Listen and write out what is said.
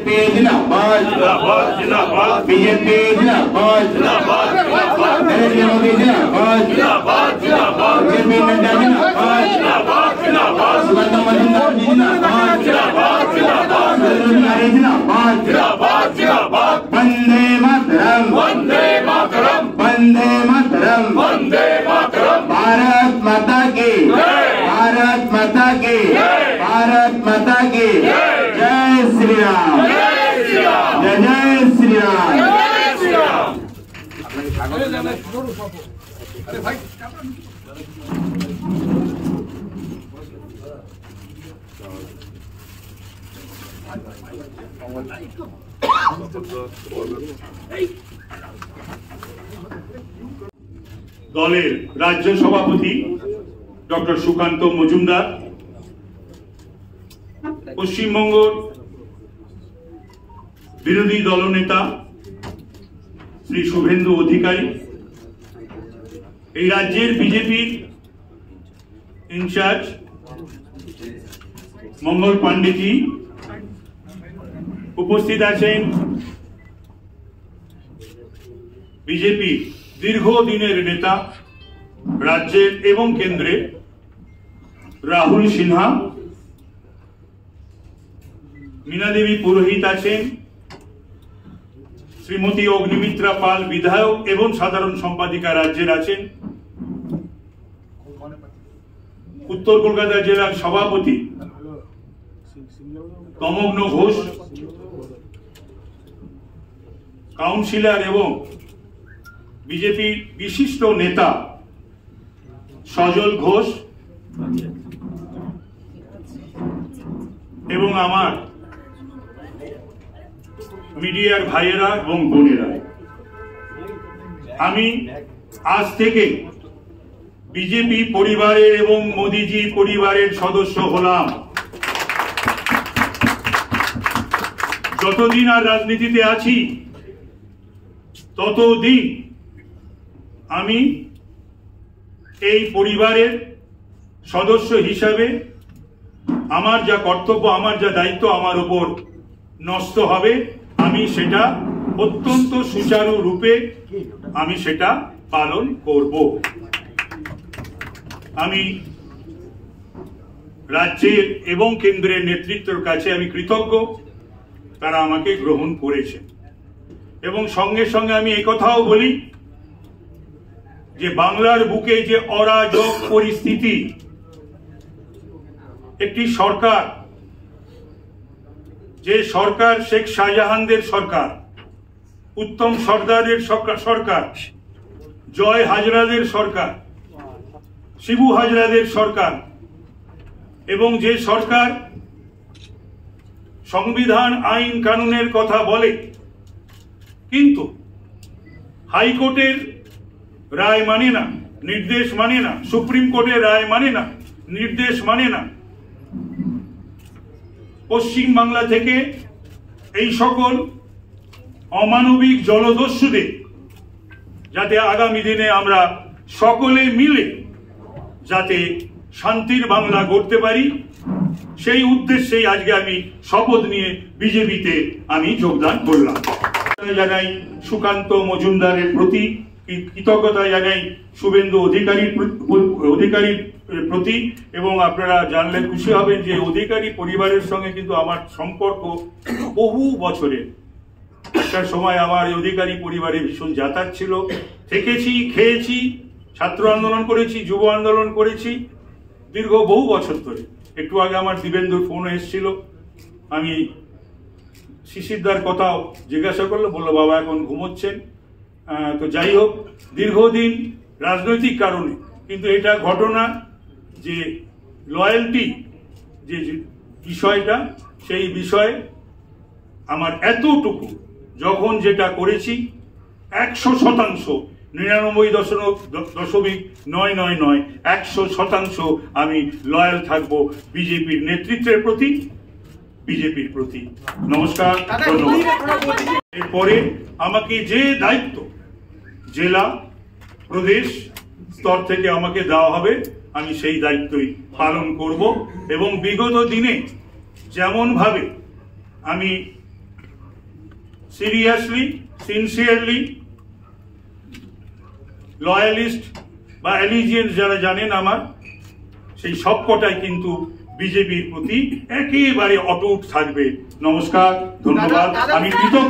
BJP जिंदाबाद जिंदाबाद जिंदाबाद बीजेपी जिंदाबाद जिंदाबाद जिंदाबाद नरेंद्र मोदी जिंदाबाद जिंदाबाद जिंदाबाद जेपी नड्डा जिंदाबाद जिंदाबाद जिंदाबाद सुगंधा मजूमदार जिंदाबाद जिंदाबाद जिंदाबाद नरेंद्र जिंदाबाद जिंदाबाद जिंदाबाद वंदे मातरम वंदे मातरम वंदे मातरम वंदे मातरम भारत माता की भारत माता की भारत माता की जय श्री राम जय श्री राम जय श्री राम जय श्री राम দলের রাজ্য সভাপতি ডক্টর সুকান্ত মজুমদার, পশ্চিমবঙ্গ বিরোধী দলনেতা শ্রী শুভেন্দু অধিকারী, এই রাজ্যের বিজেপির ইনচার্জ মঙ্গল পান্ডেজি, উপস্থিত আছেন বিজেপি দীর্ঘদিনের নেতা রাজ্যের এবং কেন্দ্রে রাহুল সিনহা, मीना देवी पुरोहित आছেন, श्रीमती अग्निमित्रा पाल विधायक एवं साधारण सम्पादिका राज्येर आছেন, उत्तर कलकाता जिलार सभापति तमग्न घोष, काउंसिलर एवं बीजेपी विशिष्ट नेता सजल घोष एवं आमार मीडियार भाइयेरा एवं बोनेरा, आमी आज थेके बीजेपी परिवारेर एवं मोदीजी परिवारेर सदस्य हलाम। যতদিন আর রাজনীতিতে আছি ততদিন আমি এই পরিবারের সদস্য হিসাবে আমার যা কর্তব্য, আমার যা দায়িত্ব আমার উপর ন্যস্ত হবে, আমি সেটা অত্যন্ত সুচারু রূপে আমি সেটা পালন করব। আমি রাজ্যের এবং কেন্দ্রের নেতৃত্বের কাছে আমি কৃতজ্ঞ, তারা আমাকে গ্রহণ করেছে। এবং সঙ্গে সঙ্গে আমি এই কথাও বলি যে বাংলার বুকে যে অরাজক পরিস্থিতি, একটি সরকার, যে সরকার শেখ শাহজাহানদের সরকার, উত্তম সর্দারের সরকার, জয় হাজরাদের সরকার, শিবু হাজরাদের সরকার, এবং যে সরকার সংবিধান আইন কানুনের কথা বলে কিন্তু হাইকোর্টের রায় মানে না, নির্দেশ মানে না, সুপ্রিম কোর্টের রায় মানে না, নির্দেশ মানে না, পশ্চিম বাংলা থেকে এই সকল অমানবিক জলদস্যুদের যাতে আগামী দিনে আমরা সকলে মিলে যাতে শান্তির বাংলা গড়তে পারি, সেই উদ্দেশ্যেই আজকে আমি শপথ নিয়ে বিজেপিতে আমি যোগদান করলাম। জানাই সুকান্ত মজুমদারের প্রতি কৃতজ্ঞতা, জানাই শুভেন্দু অধিকারীর প্রতি, এবং আপনারা জানলে খুশি হবেন যে অধিকারী পরিবারের সঙ্গে কিন্তু আমার সম্পর্ক বহু বছরের। একটা সময় আমার অধিকারী পরিবারে ভীষণ যাতায়াত ছিল, থেকেছি, খেয়েছি, ছাত্র আন্দোলন করেছি, যুব আন্দোলন করেছি দীর্ঘ বহু বছর ধরে। একটু আগে আমার দিবেন্দুর ফোন এসেছিল, আমি শিশিরদার কথাও জিজ্ঞাসা করলো, বললো বাবা এখন ঘুমোচ্ছেন। তো যাই হোক, দীর্ঘদিন রাজনৈতিক কারণে কিন্তু এটা ঘটনা যে লয়্যালটি যে বিষয়টা, সেই বিষয়ে আমার এতটুকু যখন যেটা করেছি 100%, 99.999 100% আমি লয়াল থাকবো বিজেপির নেতৃত্বের প্রতি, বিজেপির প্রতি। নমস্কার, ধন্যবাদ। এরপরে আমাকে যে দায়িত্ব জেলা প্রদেশ স্তর থেকে আমাকে দেওয়া হবে আমি সেই দায়িত্বই পালন করব। এবং বিগত দিনে যেমন ভাবে আমি সিরিয়াসলি, সিনসিয়ারলি, লয়ালিস্ট বা অ্যালিজিয়েন্স যারা জানেন আমার, সেই সবকটাই কিন্তু বিজেপির প্রতি একেবারে অটুট থাকবে। নমস্কার, ধন্যবাদ। আমি কৃতজ্ঞ।